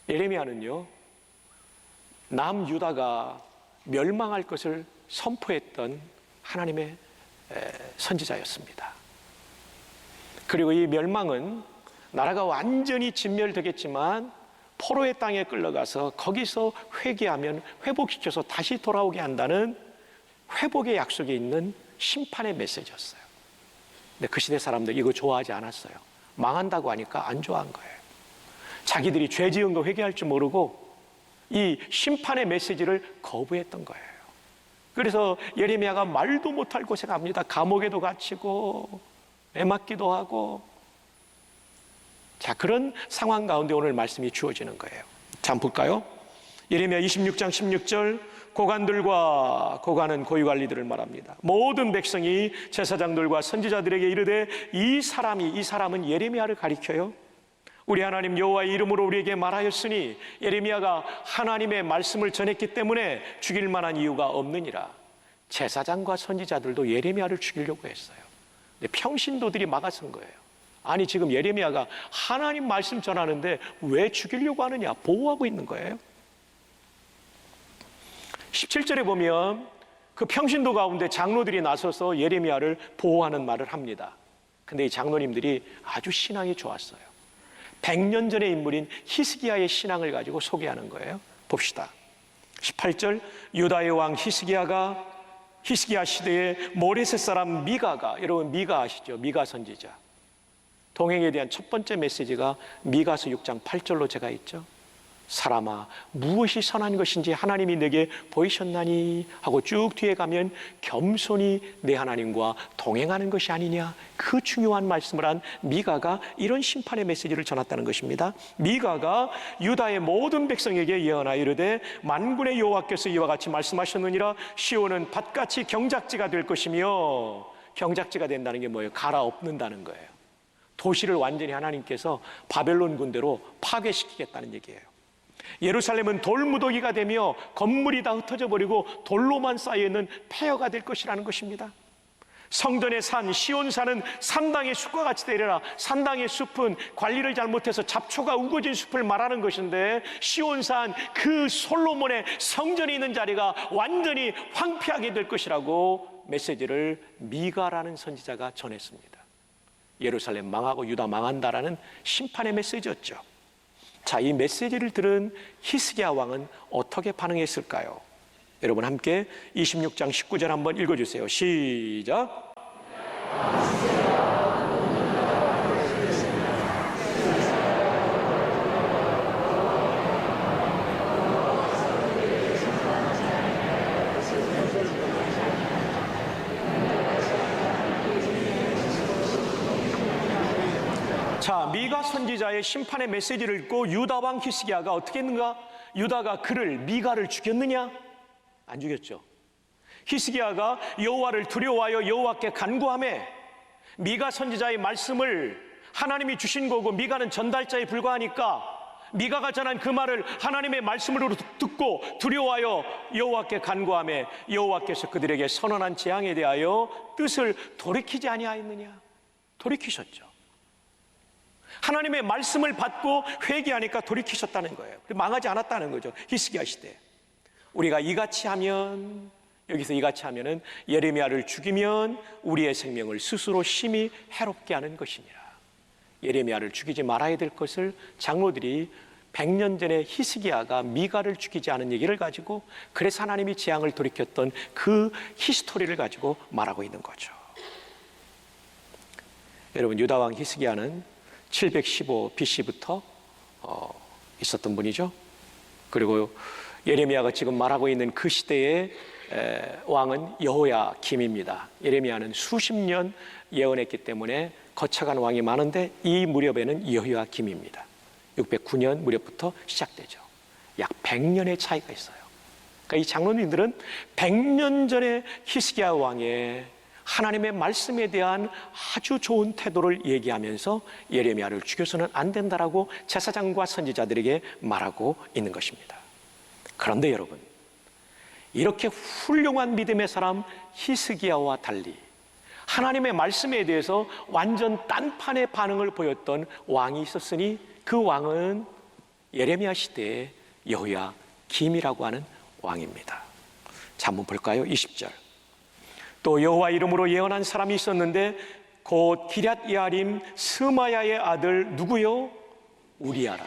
예레미야는요, 남유다가 멸망할 것을 선포했던 하나님의 선지자였습니다. 그리고 이 멸망은 나라가 완전히 진멸되겠지만 포로의 땅에 끌려가서 거기서 회개하면 회복시켜서 다시 돌아오게 한다는 회복의 약속이 있는 심판의 메시지였어요. 근데 그 시대 사람들 이거 좋아하지 않았어요. 망한다고 하니까 안 좋아한 거예요. 자기들이 죄 지은 거 회개할 줄 모르고 이 심판의 메시지를 거부했던 거예요. 그래서 예레미야가 말도 못할 곳에 갑니다. 감옥에도 갇히고 애맞기도 하고. 자, 그런 상황 가운데 오늘 말씀이 주어지는 거예요. 자, 한번 볼까요? 예레미야 26장 16절, 고관들과 고관은 고위관리들을 말합니다. 모든 백성이 제사장들과 선지자들에게 이르되 이 사람은 예레미야를 가리켜요. 우리 하나님 여호와의 이름으로 우리에게 말하였으니 예레미야가 하나님의 말씀을 전했기 때문에 죽일 만한 이유가 없느니라. 제사장과 선지자들도 예레미야를 죽이려고 했어요. 근데 평신도들이 막아선 거예요. 아니, 지금 예레미야가 하나님 말씀 전하는데 왜 죽이려고 하느냐, 보호하고 있는 거예요. 17절에 보면 그 평신도 가운데 장로들이 나서서 예레미야를 보호하는 말을 합니다. 근데 이 장로님들이 아주 신앙이 좋았어요. 100년 전의 인물인 히스기야의 신앙을 가지고 소개하는 거예요. 봅시다. 18절, 유다의 왕 히스기야 시대에 모레셋 사람 미가가, 여러분 미가 아시죠? 미가 선지자. 동행에 대한 첫 번째 메시지가 미가서 6장 8절로 제가 있죠. 사람아, 무엇이 선한 것인지 하나님이 내게 보이셨나니 하고 쭉 뒤에 가면 겸손히 내 하나님과 동행하는 것이 아니냐, 그 중요한 말씀을 한 미가가 이런 심판의 메시지를 전했다는 것입니다. 미가가 유다의 모든 백성에게 예언하여 이르되 만군의 여호와께서 이와 같이 말씀하셨느니라. 시온은 밭같이 경작지가 될 것이며, 경작지가 된다는 게 뭐예요? 갈아엎는다는 거예요. 도시를 완전히 하나님께서 바벨론 군대로 파괴시키겠다는 얘기예요. 예루살렘은 돌무더기가 되며 건물이 다 흩어져 버리고 돌로만 쌓여있는 폐허가 될 것이라는 것입니다. 성전의 산, 시온산은 산당의 숲과 같이 되리라. 산당의 숲은 관리를 잘못해서 잡초가 우거진 숲을 말하는 것인데, 시온산, 그 솔로몬의 성전이 있는 자리가 완전히 황폐하게 될 것이라고 메시지를 미가라는 선지자가 전했습니다. 예루살렘 망하고 유다 망한다라는 심판의 메시지였죠. 자, 이 메시지를 들은 히스기야 왕은 어떻게 반응했을까요? 여러분 함께 26장 19절 한번 읽어주세요. 시작. 자, 미가 선지자의 심판의 메시지를 읽고 유다 왕 히스기야가 어떻게 했는가? 유다가 미가를 죽였느냐? 안 죽였죠. 히스기야가 여호와를 두려워하여 여호와께 간구하며, 미가 선지자의 말씀을 하나님이 주신 거고 미가는 전달자에 불과하니까 미가가 전한 그 말을 하나님의 말씀으로 듣고 두려워하여 여호와께 간구하며 여호와께서 그들에게 선언한 재앙에 대하여 뜻을 돌이키지 아니하였느냐? 돌이키셨죠. 하나님의 말씀을 받고 회개하니까 돌이키셨다는 거예요. 망하지 않았다는 거죠. 히스기야 시대. 우리가 이같이 하면, 여기서 이같이 하면은 예레미야를 죽이면 우리의 생명을 스스로 심히 해롭게 하는 것이니라. 예레미야를 죽이지 말아야 될 것을 장로들이 100년 전에 히스기야가 미가를 죽이지 않은 얘기를 가지고, 그래서 하나님이 재앙을 돌이켰던 그 히스토리를 가지고 말하고 있는 거죠. 여러분, 유다왕 히스기야는 715 BC부터 있었던 분이죠. 그리고 예레미야가 지금 말하고 있는 그 시대의 왕은 여호야김입니다. 예레미야는 수십 년 예언했기 때문에 거쳐간 왕이 많은데 이 무렵에는 여호야김입니다. 609년 무렵부터 시작되죠. 약 100년의 차이가 있어요. 그러니까 이 장로님들은 100년 전에 히스기야 왕의 하나님의 말씀에 대한 아주 좋은 태도를 얘기하면서 예레미야를 죽여서는 안 된다라고 제사장과 선지자들에게 말하고 있는 것입니다. 그런데 여러분, 이렇게 훌륭한 믿음의 사람 히스기야와 달리 하나님의 말씀에 대해서 완전 딴판의 반응을 보였던 왕이 있었으니 그 왕은 예레미야 시대의 여호야김이라고 하는 왕입니다. 자, 한번 볼까요? 20절. 또 여호와 이름으로 예언한 사람이 있었는데 곧 기럇 예아림 스마야의 아들 누구요? 우리야라.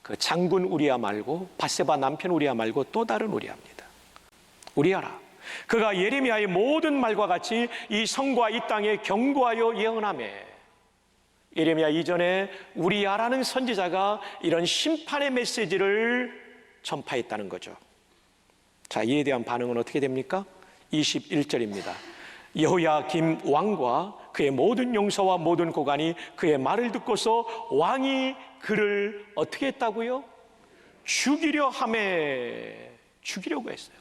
그 장군 우리야 말고, 밧세바 남편 우리야 말고 또 다른 우리야입니다. 우리야라. 그가 예레미야의 모든 말과 같이 이 성과 이 땅에 경고하여 예언하매, 예레미야 이전에 우리야라는 선지자가 이런 심판의 메시지를 전파했다는 거죠. 자, 이에 대한 반응은 어떻게 됩니까? 21절입니다. 여호야김 왕과 그의 모든 용사와 모든 고관이 그의 말을 듣고서 왕이 그를 어떻게 했다고요? 죽이려 하매, 죽이려고 했어요.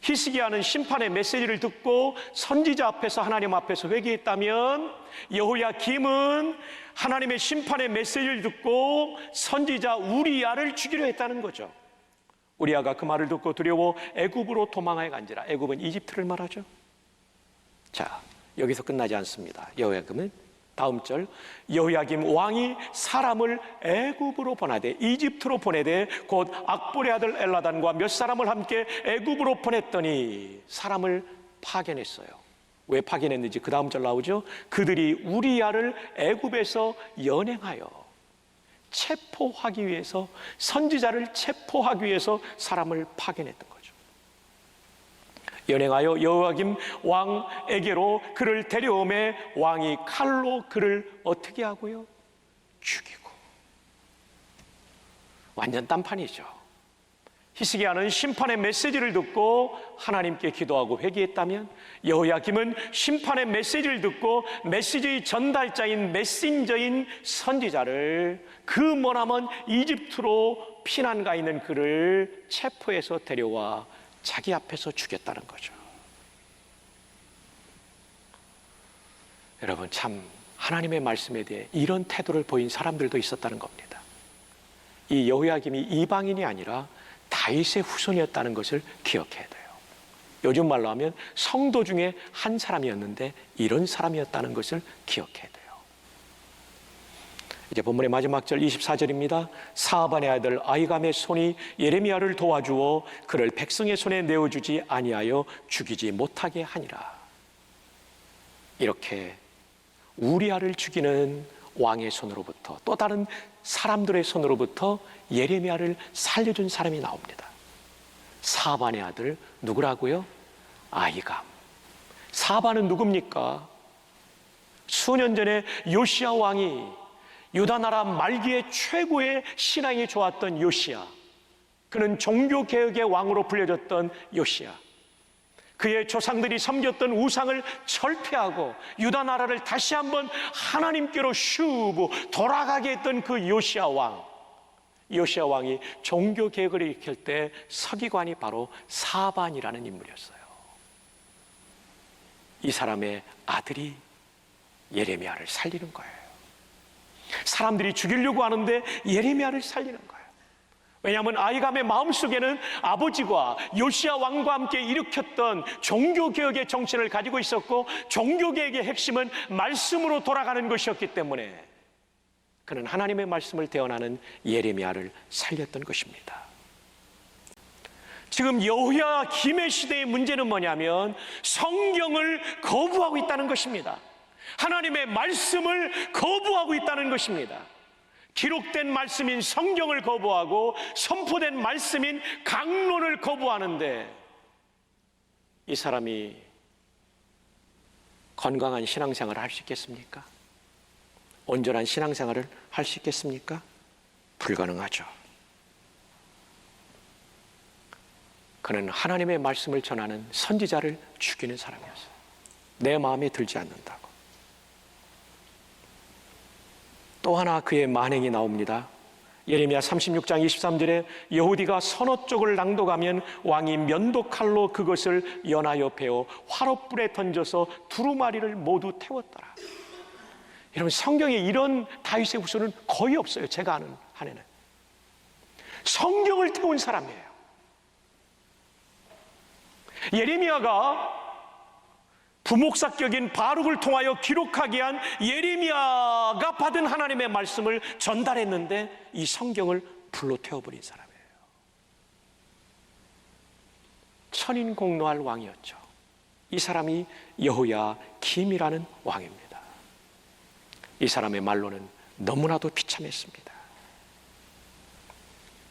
히스기야는 심판의 메시지를 듣고 선지자 앞에서, 하나님 앞에서 회개했다면, 여호야김은 하나님의 심판의 메시지를 듣고 선지자 우리야를 죽이려 했다는 거죠. 우리야가 그 말을 듣고 두려워 애굽으로 도망하여 간지라. 애굽은 이집트를 말하죠. 자, 여기서 끝나지 않습니다. 여호야김은 다음 절, 여호야김 왕이 사람을 애굽으로 보내되, 이집트로 보내되 곧 악보의 아들 엘라단과 몇 사람을 함께 애굽으로 보냈더니 사람을 파견했어요. 왜 파견했는지 그 다음 절 나오죠. 그들이 우리야를 애굽에서 연행하여 체포하기 위해서, 선지자를 체포하기 위해서 사람을 파견했던 거죠. 연행하여 여호야김 왕에게로 그를 데려오매 왕이 칼로 그를 어떻게 하고요? 죽이고. 완전 딴판이죠. 히스기야는 심판의 메시지를 듣고 하나님께 기도하고 회개했다면, 여호야김은 심판의 메시지를 듣고 메시지의 전달자인 메신저인 선지자를 그 머나먼 이집트로 피난가 있는 그를 체포해서 데려와 자기 앞에서 죽였다는 거죠. 여러분, 참 하나님의 말씀에 대해 이런 태도를 보인 사람들도 있었다는 겁니다. 이 여호야김이 이방인이 아니라 다윗의 후손이었다는 것을 기억해야 돼요. 요즘 말로 하면 성도 중에 한 사람이었는데 이런 사람이었다는 것을 기억해야 돼요. 이제 본문의 마지막 절 24절입니다. 사반의 아들 아히감의 손이 예레미야를 도와주어 그를 백성의 손에 내어주지 아니하여 죽이지 못하게 하니라. 이렇게 우리야를 죽이는 왕의 손으로부터, 또 다른 사람들의 손으로부터 예레미야를 살려준 사람이 나옵니다. 사반의 아들 누구라고요? 아히감. 사반은 누굽니까? 수년 전에 요시야 왕이, 유다 나라 말기에 최고의 신앙이 좋았던 요시야, 그는 종교개혁의 왕으로 불려졌던 요시야, 그의 조상들이 섬겼던 우상을 철폐하고 유다 나라를 다시 한번 하나님께로 돌아가게 했던 그 요시야 왕. 요시야 왕이 종교개혁을 일으킬 때 서기관이 바로 사반이라는 인물이었어요. 이 사람의 아들이 예레미야를 살리는 거예요. 사람들이 죽이려고 하는데 예레미야를 살리는 거예요. 왜냐하면 아히감의 마음속에는 아버지가 요시야 왕과 함께 일으켰던 종교개혁의 정신을 가지고 있었고, 종교개혁의 핵심은 말씀으로 돌아가는 것이었기 때문에 그는 하나님의 말씀을 대언하는 예레미야를 살렸던 것입니다. 지금 여호야김의 시대의 문제는 뭐냐면 성경을 거부하고 있다는 것입니다. 하나님의 말씀을 거부하고 있다는 것입니다. 기록된 말씀인 성경을 거부하고 선포된 말씀인 강론을 거부하는데, 이 사람이 건강한 신앙생활을 할 수 있겠습니까? 온전한 신앙생활을 할 수 있겠습니까? 불가능하죠. 그는 하나님의 말씀을 전하는 선지자를 죽이는 사람이었어요. 내 마음에 들지 않는다고. 또 하나 그의 만행이 나옵니다. 예레미야 36장 23절에 여호디가 서너 쪽을 낭독하면 왕이 면도칼로 그것을 연하여 베어 화롯불에 던져서 두루마리를 모두 태웠더라. 여러분, 성경에 이런 다윗의 후손은 거의 없어요. 제가 아는 한에는. 성경을 태운 사람이에요. 예레미야가 부목사격인 바룩을 통하여 기록하게 한 예레미야가 받은 하나님의 말씀을 전달했는데 이 성경을 불로 태워버린 사람이에요. 천인공노할 왕이었죠. 이 사람이 여호야김이라는 왕입니다. 이 사람의 말로는 너무나도 비참했습니다.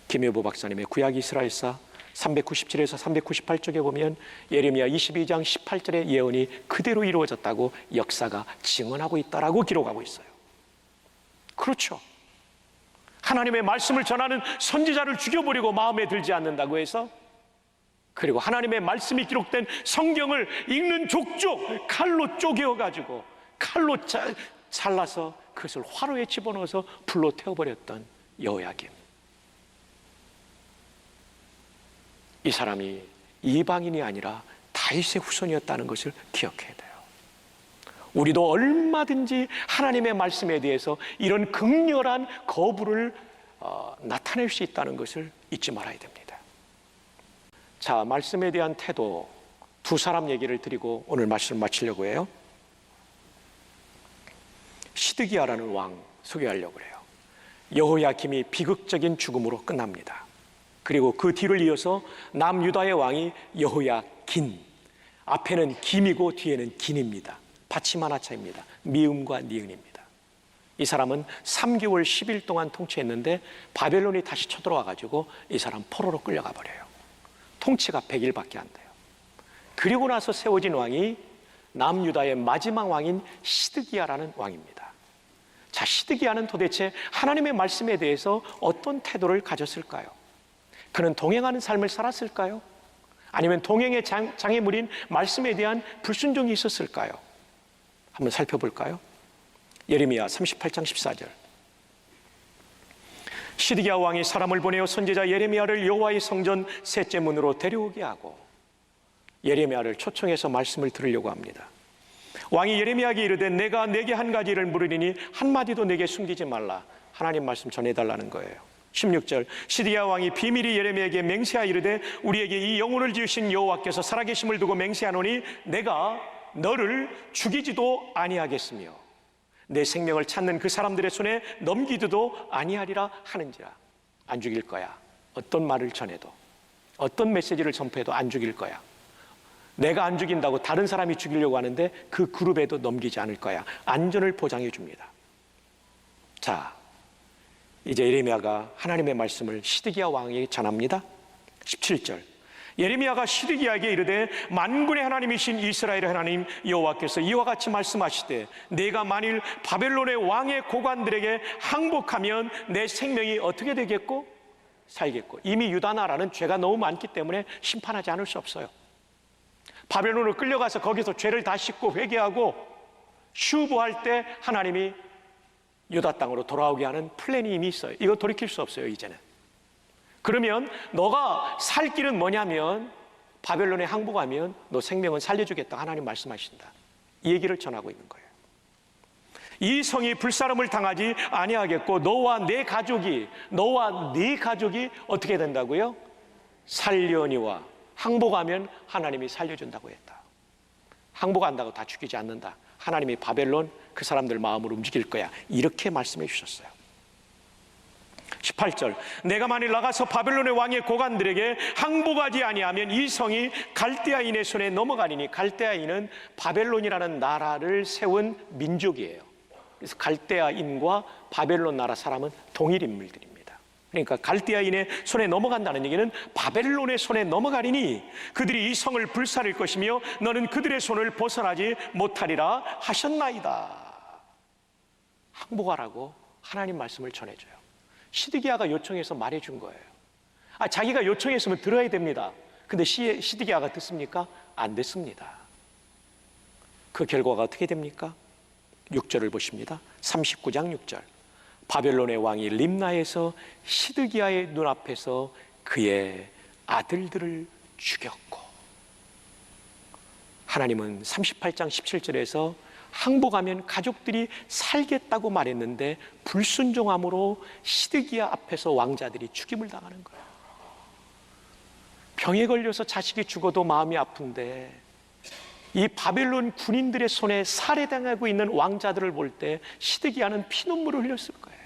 김여보 박사님의 구약 이스라엘사 397에서 398쪽에 보면 예레미야 22장 18절의 예언이 그대로 이루어졌다고 역사가 증언하고 있다라고 기록하고 있어요. 그렇죠. 하나님의 말씀을 전하는 선지자를 죽여버리고 마음에 들지 않는다고 해서, 그리고 하나님의 말씀이 기록된 성경을 읽는 족족 칼로 쪼개어가지고 칼로 잘라서 그것을 화로에 집어넣어서 불로 태워버렸던 여호야김. 이 사람이 이방인이 아니라 다윗의 후손이었다는 것을 기억해야 돼요. 우리도 얼마든지 하나님의 말씀에 대해서 이런 극렬한 거부를 나타낼 수 있다는 것을 잊지 말아야 됩니다. 자, 말씀에 대한 태도, 두 사람 얘기를 드리고 오늘 말씀을 마치려고 해요. 시드기야라는 왕 소개하려고 해요. 여호야김이 비극적인 죽음으로 끝납니다. 그리고 그 뒤를 이어서 남유다의 왕이 여호야긴, 앞에는 김이고 뒤에는 긴입니다. 받침 하나 차이입니다. 미음과 니은입니다. 이 사람은 3개월 10일 동안 통치했는데 바벨론이 다시 쳐들어와가지고 이 사람 포로로 끌려가 버려요. 통치가 100일밖에 안 돼요. 그리고 나서 세워진 왕이 남유다의 마지막 왕인 시드기야라는 왕입니다. 자, 시드기야는 도대체 하나님의 말씀에 대해서 어떤 태도를 가졌을까요? 그는 동행하는 삶을 살았을까요? 아니면 동행의 장애물인 말씀에 대한 불순종이 있었을까요? 한번 살펴볼까요? 예레미야 38장 14절. 시드기야 왕이 사람을 보내어 선지자 예레미야를 여호와의 성전 셋째 문으로 데려오게 하고 예레미야를 초청해서 말씀을 들으려고 합니다. 왕이 예레미야에게 이르되 내가 내게 한 가지를 물으리니 한마디도 내게 숨기지 말라. 하나님 말씀 전해달라는 거예요. 16절. 시드기야 왕이 비밀이 예레미야에게 맹세하여 이르되 우리에게 이 영혼을 지으신 여호와께서 살아계심을 두고 맹세하노니 내가 너를 죽이지도 아니하겠으며 내 생명을 찾는 그 사람들의 손에 넘기지도 아니하리라 하는지라. 안 죽일 거야. 어떤 말을 전해도, 어떤 메시지를 전파해도 안 죽일 거야. 내가 안 죽인다고 다른 사람이 죽이려고 하는데 그 그룹에도 넘기지 않을 거야. 안전을 보장해 줍니다. 자, 이제 예레미야가 하나님의 말씀을 시드기야 왕에게 전합니다. 17절. 예레미야가 시드기야에게 이르되 만군의 하나님이신 이스라엘의 하나님 여호와께서 이와 같이 말씀하시되 내가 만일 바벨론의 왕의 고관들에게 항복하면 내 생명이 어떻게 되겠고 살겠고. 이미 유다 나라는 죄가 너무 많기 때문에 심판하지 않을 수 없어요. 바벨론으로 끌려가서 거기서 죄를 다 씻고 회개하고 슈브할 때 하나님이 유다 땅으로 돌아오게 하는 플랜이 이미 있어요. 이거 돌이킬 수 없어요, 이제는. 그러면 너가 살 길은 뭐냐면 바벨론에 항복하면 너 생명은 살려주겠다. 하나님 말씀하신다. 이 얘기를 전하고 있는 거예요. 이 성이 불사름을 당하지 아니하겠고 너와 네 가족이 어떻게 된다고요? 살려니와 항복하면 하나님이 살려준다고 했다. 항복한다고 다 죽이지 않는다. 하나님이 바벨론 그 사람들 마음을 움직일 거야. 이렇게 말씀해 주셨어요. 18절. 내가 만일 나가서 바벨론의 왕의 고관들에게 항복하지 아니하면 이 성이 갈대아인의 손에 넘어가리니. 갈대아인은 바벨론이라는 나라를 세운 민족이에요. 그래서 갈대아인과 바벨론 나라 사람은 동일 인물들입니다. 그러니까 갈대아인의 손에 넘어간다는 얘기는 바벨론의 손에 넘어가리니 그들이 이 성을 불살릴 것이며 너는 그들의 손을 벗어나지 못하리라 하셨나이다. 항복하라고 하나님 말씀을 전해줘요. 시드기야가 요청해서 말해준 거예요. 자기가 요청했으면 들어야 됩니다. 근데 시드기야가 듣습니까? 안 듣습니다. 그 결과가 어떻게 됩니까? 6절을 보십니다. 39장 6절. 바벨론의 왕이 림나에서 시드기야의 눈앞에서 그의 아들들을 죽였고, 하나님은 38장 17절에서 항복하면 가족들이 살겠다고 말했는데 불순종함으로 시드기야 앞에서 왕자들이 죽임을 당하는 거예요. 병에 걸려서 자식이 죽어도 마음이 아픈데 이 바벨론 군인들의 손에 살해당하고 있는 왕자들을 볼 때 시드기야는 피눈물을 흘렸을 거예요.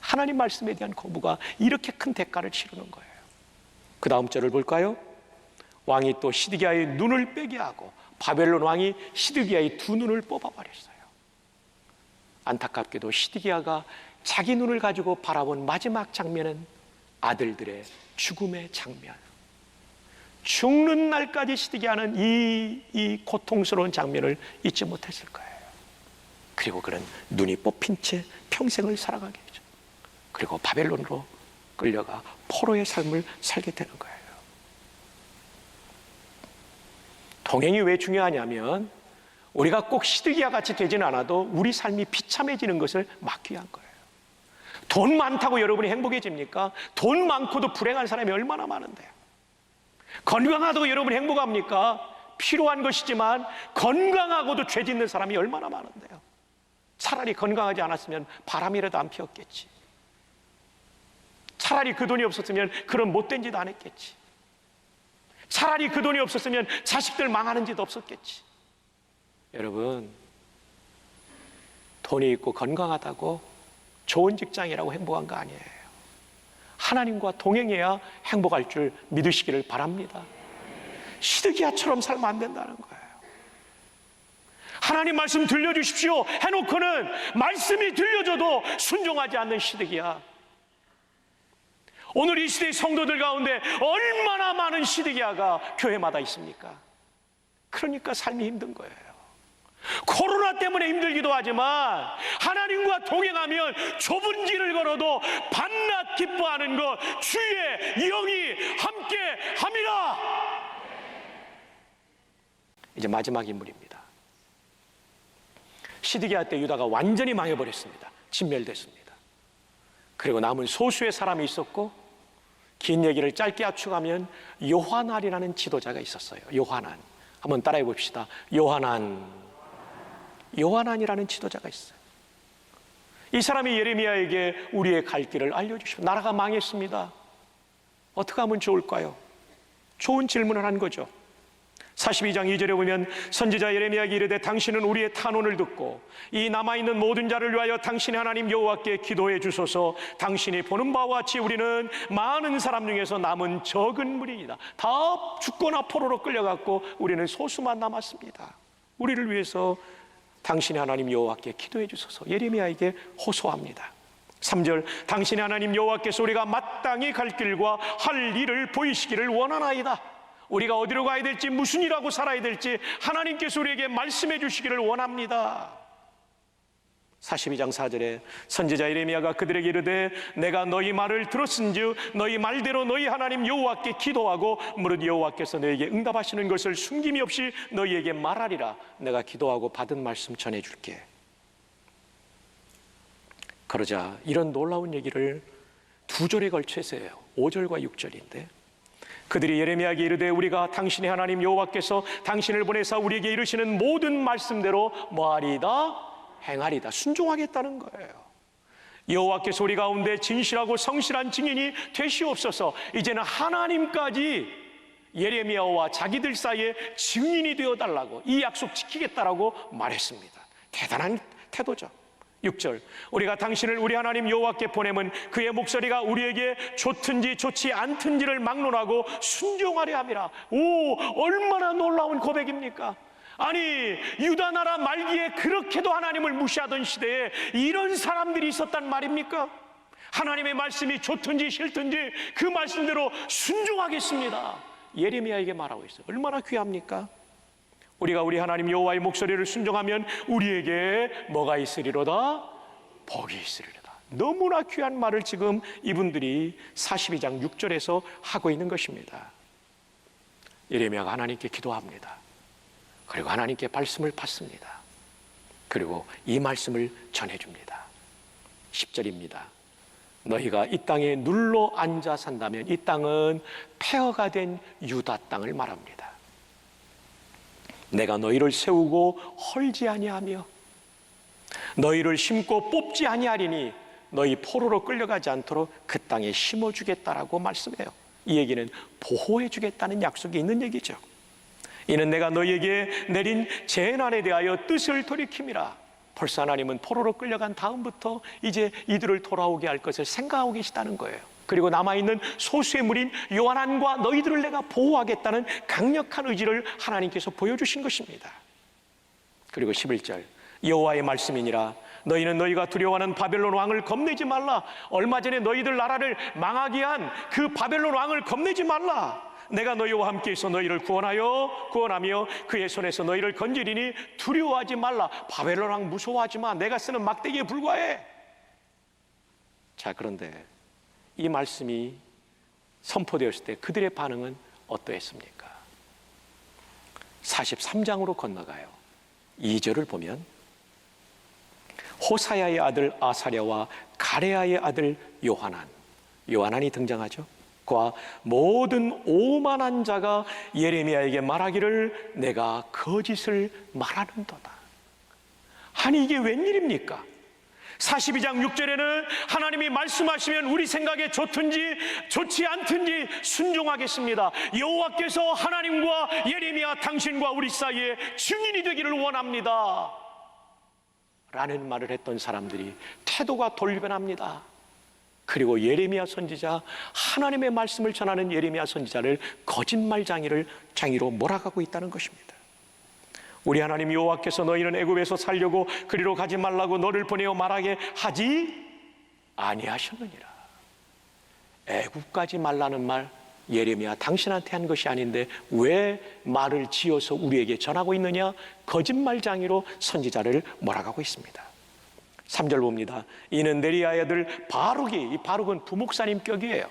하나님 말씀에 대한 거부가 이렇게 큰 대가를 치르는 거예요. 그 다음 절을 볼까요? 왕이 또 시드기야의 눈을 빼게 하고 바벨론 왕이 시드기야의 두 눈을 뽑아버렸어요. 안타깝게도 시드기야가 자기 눈을 가지고 바라본 마지막 장면은 아들들의 죽음의 장면. 죽는 날까지 시드기야는 이 고통스러운 장면을 잊지 못했을 거예요. 그리고 그는 눈이 뽑힌 채 평생을 살아가게 되죠. 그리고 바벨론으로 끌려가 포로의 삶을 살게 되는 거예요. 동행이 왜 중요하냐면 우리가 꼭 시드기야 같이 되지는 않아도 우리 삶이 비참해지는 것을 막기 위한 거예요. 돈 많다고 여러분이 행복해집니까? 돈 많고도 불행한 사람이 얼마나 많은데요. 건강하다고 여러분이 행복합니까? 필요한 것이지만 건강하고도 죄 짓는 사람이 얼마나 많은데요. 차라리 건강하지 않았으면 바람이라도 안 피웠겠지. 차라리 그 돈이 없었으면 그런 못된 짓 안 했겠지. 차라리 그 돈이 없었으면 자식들 망하는 짓 없었겠지. 여러분, 돈이 있고 건강하다고 좋은 직장이라고 행복한 거 아니에요. 하나님과 동행해야 행복할 줄 믿으시기를 바랍니다. 시드기야처럼 살면 안 된다는 거예요. 하나님 말씀 들려주십시오 해놓고는 말씀이 들려줘도 순종하지 않는 시드기야. 오늘 이 시대의 성도들 가운데 얼마나 많은 시드기야가 교회마다 있습니까? 그러니까 삶이 힘든 거예요. 코로나 때문에 힘들기도 하지만 하나님과 동행하면 좁은 길을 걸어도 밤낮 기뻐하는 것 주의 영이 함께 함이라. 이제 마지막 인물입니다. 시드기야 때 유다가 완전히 망해버렸습니다. 진멸됐습니다. 그리고 남은 소수의 사람이 있었고, 긴 얘기를 짧게 압축하면 요하난이라는 지도자가 있었어요. 요하난. 한번 따라해 봅시다. 요하난이라는 지도자가 있어요. 이 사람이 예레미야에게 우리의 갈 길을 알려주시고, 나라가 망했습니다. 어떻게 하면 좋을까요? 좋은 질문을 한 거죠. 42장 2절에 보면 선지자 예레미야가 이르되 당신은 우리의 탄원을 듣고 이 남아있는 모든 자를 위하여 당신의 하나님 여호와께 기도해 주소서. 당신이 보는 바와 같이 우리는 많은 사람 중에서 남은 적은 무리이다. 다 죽거나 포로로 끌려갔고 우리는 소수만 남았습니다. 우리를 위해서 당신의 하나님 여호와께 기도해 주소서. 예레미야에게 호소합니다. 3절 당신의 하나님 여호와께서 우리가 마땅히 갈 길과 할 일을 보이시기를 원하나이다. 우리가 어디로 가야 될지, 무슨 일하고 살아야 될지 하나님께서 우리에게 말씀해 주시기를 원합니다. 42장 4절에 선지자 예레미야가 그들에게 이르되 내가 너희 말을 들었은즉 너희 말대로 너희 하나님 여호와께 기도하고 무릇 여호와께서 너희에게 응답하시는 것을 숨김이 없이 너희에게 말하리라. 내가 기도하고 받은 말씀 전해줄게. 그러자 이런 놀라운 얘기를 두 절에 걸쳐서 해요. 5절과 6절인데 그들이 예레미야에게 이르되 우리가 당신의 하나님 여호와께서 당신을 보내사 우리에게 이르시는 모든 말씀대로 뭐하리이다? 행하리다. 순종하겠다는 거예요. 여호와께서 우리 가운데 진실하고 성실한 증인이 되시옵소서. 이제는 하나님까지 예레미야와 자기들 사이에 증인이 되어달라고, 이 약속 지키겠다라고 말했습니다. 대단한 태도죠. 6절 우리가 당신을 우리 하나님 여호와께 보내면 그의 목소리가 우리에게 좋든지 좋지 않든지를 막론하고 순종하려 함이라. 오, 얼마나 놀라운 고백입니까? 아니, 유다 나라 말기에 그렇게도 하나님을 무시하던 시대에 이런 사람들이 있었단 말입니까? 하나님의 말씀이 좋든지 싫든지 그 말씀대로 순종하겠습니다. 예레미야에게 말하고 있어요. 얼마나 귀합니까? 우리가 우리 하나님 여호와의 목소리를 순종하면 우리에게 뭐가 있으리로다? 복이 있으리로다. 너무나 귀한 말을 지금 이분들이 42장 6절에서 하고 있는 것입니다. 예레미야가 하나님께 기도합니다. 그리고 하나님께 말씀을 받습니다. 그리고 이 말씀을 전해줍니다. 10절입니다. 너희가 이 땅에 눌러 앉아 산다면 이 땅은 폐허가 된 유다 땅을 말합니다. 내가 너희를 세우고 헐지 아니하며 너희를 심고 뽑지 아니하리니 너희 포로로 끌려가지 않도록 그 땅에 심어주겠다라고 말씀해요. 이 얘기는 보호해주겠다는 약속이 있는 얘기죠. 이는 내가 너희에게 내린 재난에 대하여 뜻을 돌이킴이라. 벌써 하나님은 포로로 끌려간 다음부터 이제 이들을 돌아오게 할 것을 생각하고 계시다는 거예요. 그리고 남아있는 소수의 무리인 요한안과 너희들을 내가 보호하겠다는 강력한 의지를 하나님께서 보여주신 것입니다. 그리고 11절, 여호와의 말씀이니라. 너희는 너희가 두려워하는 바벨론 왕을 겁내지 말라. 얼마 전에 너희들 나라를 망하게 한 그 바벨론 왕을 겁내지 말라. 내가 너희와 함께해서 너희를 구원하며 그의 손에서 너희를 건지리니 두려워하지 말라. 바벨론 왕 무서워하지 마. 내가 쓰는 막대기에 불과해. 자, 그런데 이 말씀이 선포되었을 때 그들의 반응은 어떠했습니까? 43장으로 건너가요. 2절을 보면 호사야의 아들 아사랴와 가레아의 아들 요하난이 등장하죠. 과 모든 오만한 자가 예레미야에게 말하기를 내가 거짓을 말하는도다. 아니, 이게 웬일입니까? 42장 6절에는 하나님이 말씀하시면 우리 생각에 좋든지 좋지 않든지 순종하겠습니다. 여호와께서 하나님과 예레미야 당신과 우리 사이에 증인이 되기를 원합니다 라는 말을 했던 사람들이 태도가 돌변합니다. 그리고 예레미야 선지자, 하나님의 말씀을 전하는 예레미야 선지자를 거짓말장이로 몰아가고 있다는 것입니다. 우리 하나님 여호와께서 너희는 애굽에서 살려고 그리로 가지 말라고 너를 보내어 말하게 하지 아니하셨느니라. 애굽 가지 말라는 말 예레미야 당신한테 한 것이 아닌데 왜 말을 지어서 우리에게 전하고 있느냐? 거짓말장이로 선지자를 몰아가고 있습니다. 3절 봅니다. 이는 네리야의 아들 바룩이, 이 바룩은 부목사님 격이에요.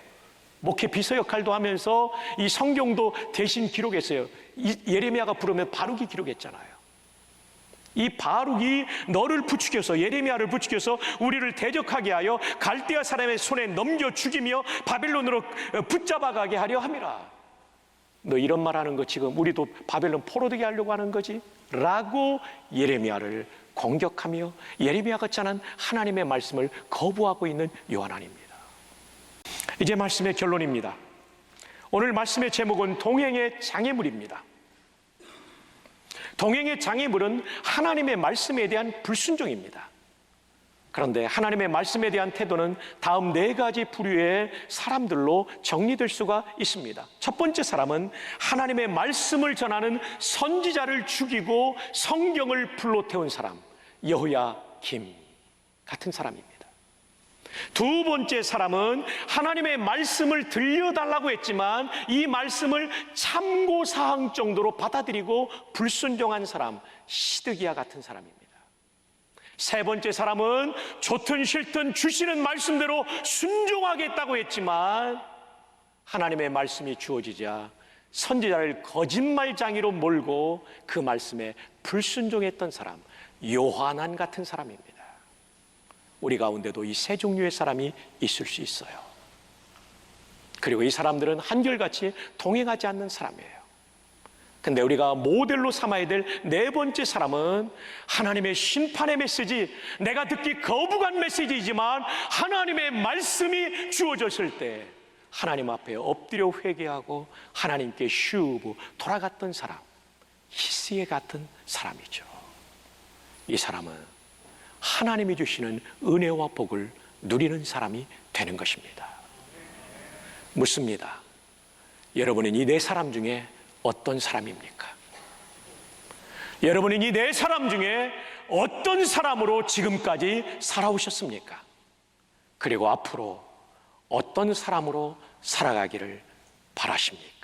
목회 비서 역할도 하면서 이 성경도 대신 기록했어요. 예레미야가 부르면 바룩이 기록했잖아요. 이 바룩이 너를 부추겨서, 예레미야를 부추겨서 우리를 대적하게 하여 갈대아 사람의 손에 넘겨 죽이며 바벨론으로 붙잡아가게 하려 함이라. 너 이런 말 하는 거 지금 우리도 바벨론 포로되게 하려고 하는 거지? 라고 예레미야를 공격하며 예레미야가 전한 하나님의 말씀을 거부하고 있는 요한안입니다. 이제 말씀의 결론입니다. 오늘 말씀의 제목은 동행의 장애물입니다. 동행의 장애물은 하나님의 말씀에 대한 불순종입니다. 그런데 하나님의 말씀에 대한 태도는 다음 4가지 부류의 사람들로 정리될 수가 있습니다. 첫 번째 사람은 하나님의 말씀을 전하는 선지자를 죽이고 성경을 불로 태운 사람, 여호야김 같은 사람입니다. 두 번째 사람은 하나님의 말씀을 들려달라고 했지만 이 말씀을 참고사항 정도로 받아들이고 불순종한 사람, 시드기야 같은 사람입니다. 세 번째 사람은 좋든 싫든 주시는 말씀대로 순종하겠다고 했지만 하나님의 말씀이 주어지자 선지자를 거짓말장이로 몰고 그 말씀에 불순종했던 사람, 요한안 같은 사람입니다. 우리 가운데도 이 세 종류의 사람이 있을 수 있어요. 그리고 이 사람들은 한결같이 동행하지 않는 사람이에요. 근데 우리가 모델로 삼아야 될 4번째 사람은 하나님의 심판의 메시지, 내가 듣기 거부간 메시지이지만 하나님의 말씀이 주어졌을 때 하나님 앞에 엎드려 회개하고 하나님께 슈브 돌아갔던 사람, 히스에 같은 사람이죠. 이 사람은 하나님이 주시는 은혜와 복을 누리는 사람이 되는 것입니다. 묻습니다. 여러분은 이 4사람 중에 어떤 사람입니까? 여러분은 이 4사람 중에 어떤 사람으로 지금까지 살아오셨습니까? 그리고 앞으로 어떤 사람으로 살아가기를 바라십니까?